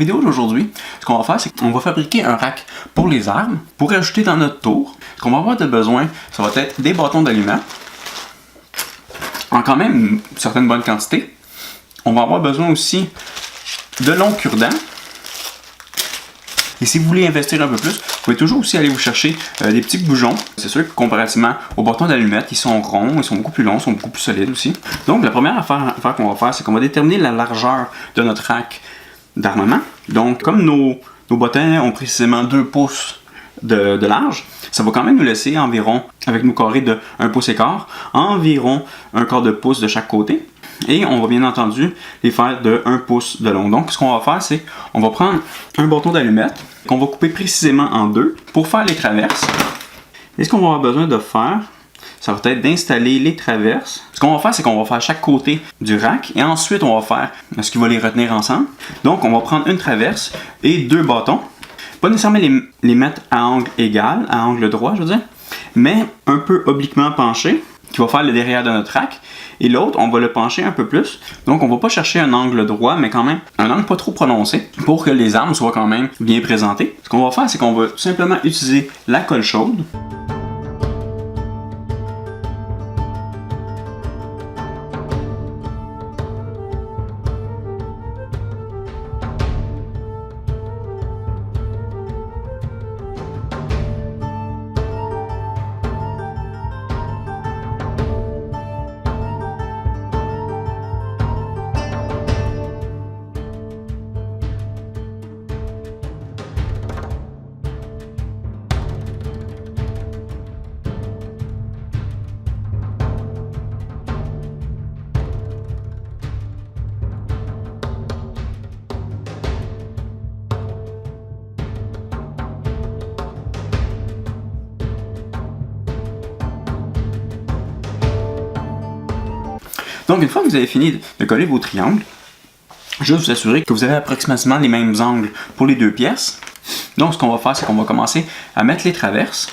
vidéo d'aujourd'hui, ce qu'on va faire, c'est qu'on va fabriquer un rack pour les armes, pour ajouter dans notre tour. Ce qu'on va avoir de besoin, ça va être des bâtons d'allumettes, en quand même une certaine bonne quantité. On va avoir besoin aussi de longs cure-dents. Et si vous voulez investir un peu plus, vous pouvez toujours aussi aller vous chercher des petits boujons. C'est sûr que comparativement aux bâtons d'allumettes, ils sont ronds, ils sont beaucoup plus longs, ils sont beaucoup plus solides aussi. Donc la première affaire qu'on va faire, c'est qu'on va déterminer la largeur de notre rack d'armement. Donc comme nos bottins ont précisément 2 pouces de large, ça va quand même nous laisser environ, avec nos carrés de 1 pouce et quart, environ 1/4 de pouce de chaque côté. Et on va bien entendu les faire de 1 pouce de long. Donc ce qu'on va faire, c'est qu'on va prendre un bâton d'allumette qu'on va couper précisément en 2 pour faire les traverses. Et ce qu'on va avoir besoin de faire, ça va être d'installer les traverses. Ce qu'on va faire, c'est qu'on va faire chaque côté du rack et ensuite on va faire ce qui va les retenir ensemble. Donc on va prendre une traverse et 2 bâtons. Pas nécessairement les mettre à angle égal, à angle droit je veux dire, mais un peu obliquement penché, qui va faire le derrière de notre rack. Et l'autre, on va le pencher un peu plus. Donc on va pas chercher un angle droit, mais quand même un angle pas trop prononcé pour que les armes soient quand même bien présentées. Ce qu'on va faire, c'est qu'on va tout simplement utiliser la colle chaude. Donc une fois que vous avez fini de coller vos triangles, juste vous assurer que vous avez approximativement les mêmes angles pour les 2 pièces. Donc ce qu'on va faire, c'est qu'on va commencer à mettre les traverses.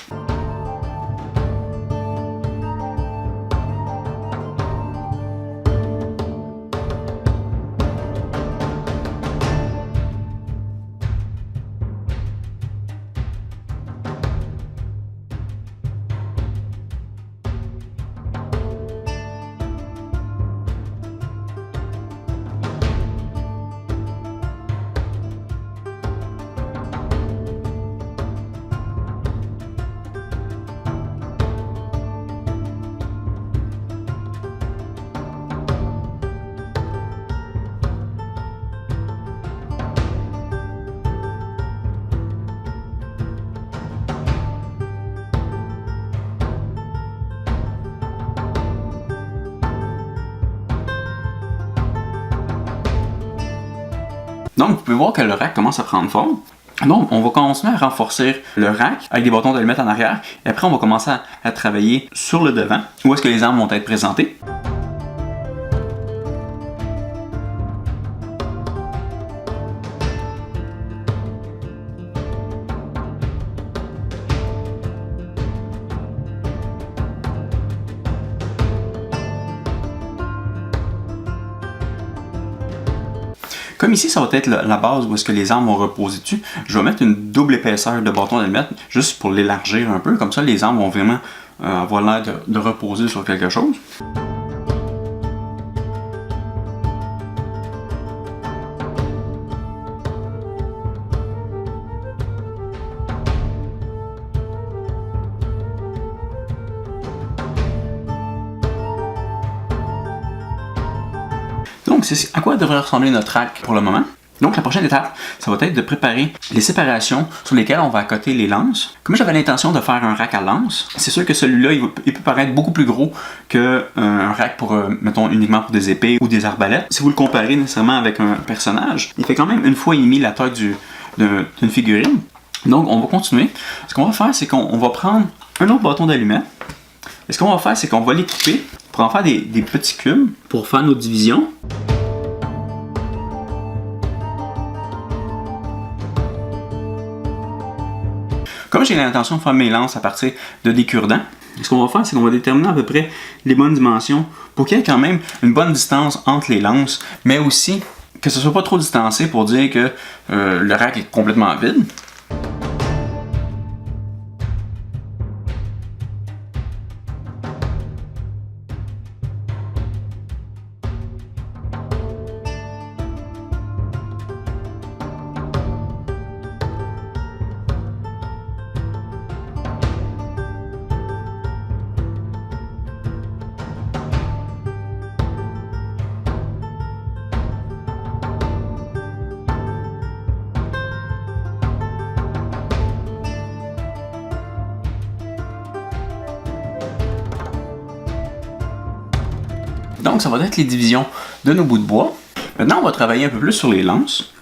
Donc, vous pouvez voir que le rack commence à prendre forme. Donc, on va commencer à renforcer le rack avec des bâtons d'allumettes en arrière. Et après, on va commencer à travailler sur le devant, où est-ce que les armes vont être présentées. Comme ici, ça va être la base où est-ce que les armes vont reposer dessus. Je vais mettre une double épaisseur de bâton d'allumettes juste pour l'élargir un peu. Comme ça, les armes vont vraiment avoir l'air de reposer sur quelque chose. Donc, c'est à quoi devrait ressembler notre rack pour le moment. Donc, la prochaine étape, ça va être de préparer les séparations sur lesquelles on va accoter les lances. Comme j'avais l'intention de faire un rack à lance, c'est sûr que celui-là, il peut paraître beaucoup plus gros qu'un rack pour, mettons, uniquement pour des épées ou des arbalètes. Si vous le comparez nécessairement avec un personnage, il fait quand même 1,5 fois la taille d'une figurine. Donc, on va continuer. Ce qu'on va faire, c'est qu'on va prendre un autre bâton d'allumette. Et ce qu'on va faire, c'est qu'on va les couper pour en faire des petits cubes pour faire nos divisions. Comme j'ai l'intention de faire mes lances à partir de des cure-dents, ce qu'on va faire, c'est qu'on va déterminer à peu près les bonnes dimensions pour qu'il y ait quand même une bonne distance entre les lances, mais aussi que ce soit pas trop distancé pour dire que le rack est complètement vide. Donc, ça va être les divisions de nos bouts de bois. Maintenant, on va travailler un peu plus sur les lances.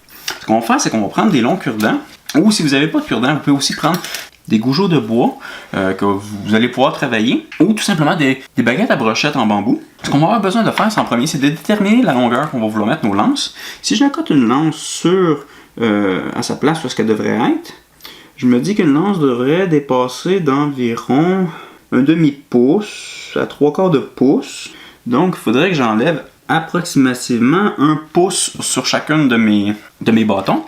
Ce qu'on va faire, c'est qu'on va prendre des longs cure-dents. Ou si vous n'avez pas de cure-dents, vous pouvez aussi prendre des gougeots de bois que vous allez pouvoir travailler. Ou tout simplement des baguettes à brochettes en bambou. Ce qu'on va avoir besoin de faire, c'est en premier, c'est de déterminer la longueur qu'on va vouloir mettre nos lances. Si j'accote une lance à sa place où est-ce qu'elle devrait être, je me dis qu'une lance devrait dépasser d'environ un demi-pouce à 3/4 de pouce. Donc, il faudrait que j'enlève approximativement 1 pouce sur chacune de mes bâtons.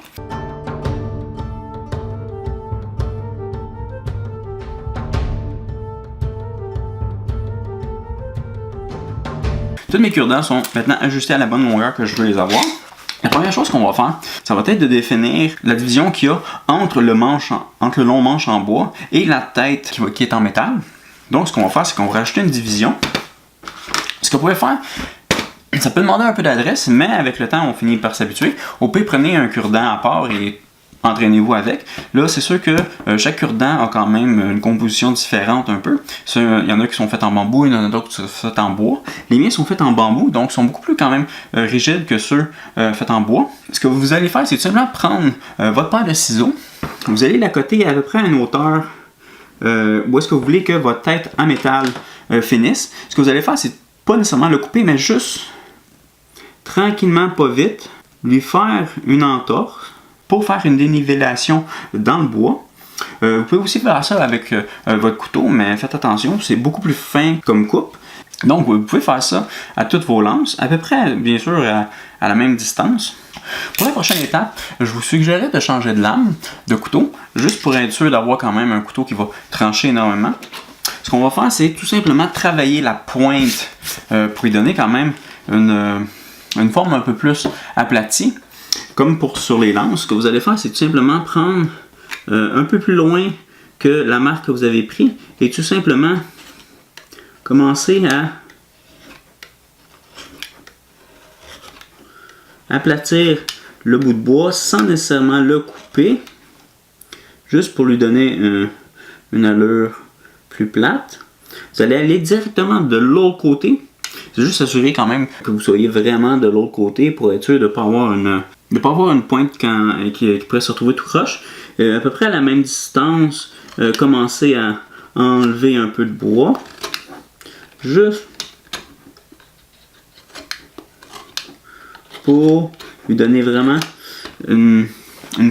Toutes mes cure-dents sont maintenant ajustées à la bonne longueur que je veux les avoir. La première chose qu'on va faire, ça va être de définir la division qu'il y a entre le long manche en bois et la tête qui est en métal. Donc, ce qu'on va faire, c'est qu'on va rajouter une division. Ce que vous pouvez faire, ça peut demander un peu d'adresse, mais avec le temps, on finit par s'habituer. Au pire, prenez un cure-dent à part et entraînez-vous avec. Là, c'est sûr que chaque cure-dent a quand même une composition différente un peu. Il y en a qui sont faites en bambou, il y en a d'autres qui sont faites en bois. Les miens sont faits en bambou, donc sont beaucoup plus quand même rigides que ceux faits en bois. Ce que vous allez faire, c'est tout simplement prendre votre paire de ciseaux. Vous allez l'accoter à peu près à une hauteur où est-ce que vous voulez que votre tête en métal finisse. Ce que vous allez faire, c'est pas nécessairement le couper, mais juste tranquillement, pas vite, lui faire une entorse pour faire une dénivellation dans le bois. Vous pouvez aussi faire ça avec votre couteau, mais faites attention, c'est beaucoup plus fin comme coupe. Donc, vous pouvez faire ça à toutes vos lances, à peu près, bien sûr, à la même distance. Pour la prochaine étape, je vous suggérerais de changer de lame de couteau, juste pour être sûr d'avoir quand même un couteau qui va trancher énormément. Ce qu'on va faire, c'est tout simplement travailler la pointe pour lui donner quand même une forme un peu plus aplatie. Comme sur les lances, ce que vous allez faire, c'est tout simplement prendre un peu plus loin que la marque que vous avez prise et tout simplement commencer à aplatir le bout de bois sans nécessairement le couper, juste pour lui donner une allure plus plate. Vous allez aller directement de l'autre côté. C'est juste s'assurer quand même que vous soyez vraiment de l'autre côté pour être sûr de ne pas avoir une pointe qui pourrait se retrouver tout croche. À peu près à la même distance, commencez à enlever un peu de bois. Juste pour lui donner vraiment une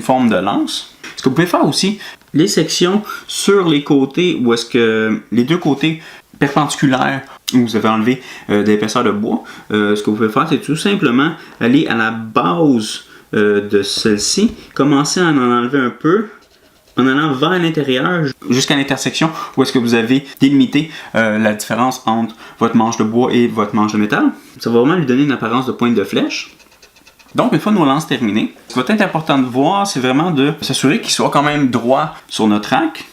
forme de lance. Ce que vous pouvez faire aussi, les sections sur les côtés, où est-ce que les deux côtés perpendiculaires où vous avez enlevé d'épaisseur de bois, ce que vous pouvez faire, c'est tout simplement aller à la base de celle-ci, commencer à en enlever un peu, en allant vers l'intérieur jusqu'à l'intersection où est-ce que vous avez délimité la différence entre votre manche de bois et votre manche de métal. Ça va vraiment lui donner une apparence de pointe de flèche. Donc, une fois nos lances terminées, ce qui va être important de voir, c'est vraiment de s'assurer qu'il soit quand même droit sur notre rack.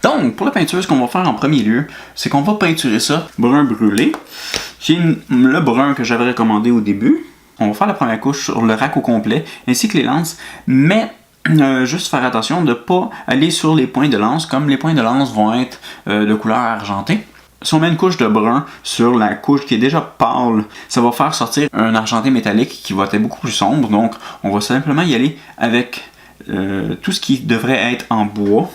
Donc, pour la peinture, ce qu'on va faire en premier lieu, c'est qu'on va peinturer ça brun brûlé, qui est le brun que j'avais recommandé au début. On va faire la première couche sur le rack au complet, ainsi que les lances, mais juste faire attention de ne pas aller sur les points de lance, comme les points de lance vont être de couleur argentée. Si on met une couche de brun sur la couche qui est déjà pâle, ça va faire sortir un argenté métallique qui va être beaucoup plus sombre, donc on va simplement y aller avec tout ce qui devrait être en bois.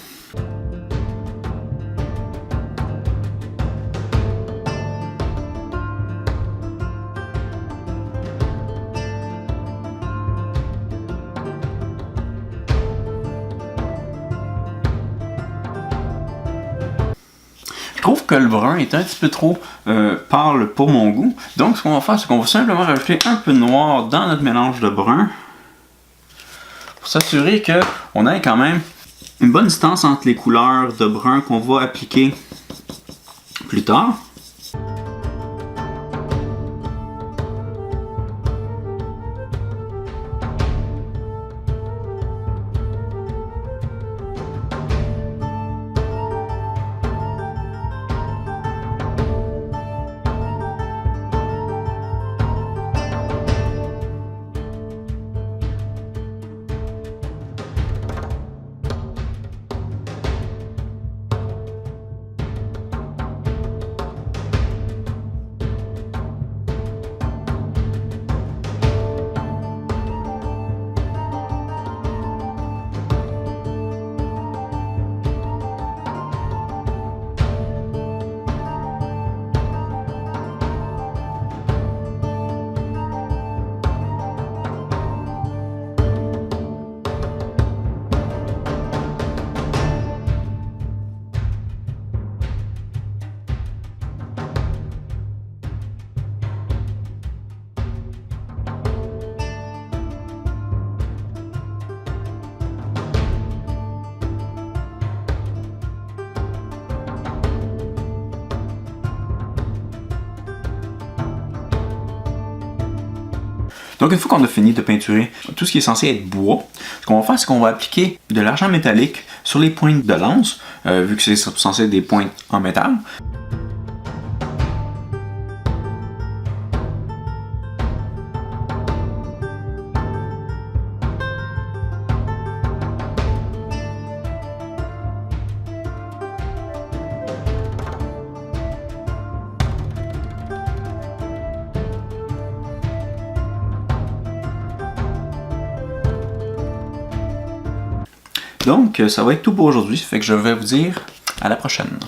Je trouve que le brun est un petit peu trop pâle pour mon goût. Donc ce qu'on va faire, c'est qu'on va simplement rajouter un peu de noir dans notre mélange de brun. Pour s'assurer qu'on ait quand même une bonne distance entre les couleurs de brun qu'on va appliquer plus tard. Donc une fois qu'on a fini de peinturer tout ce qui est censé être bois, ce qu'on va faire, c'est qu'on va appliquer de l'argent métallique sur les pointes de lance, vu que c'est censé être des pointes en métal. Donc, ça va être tout pour aujourd'hui, fait que je vais vous dire à la prochaine.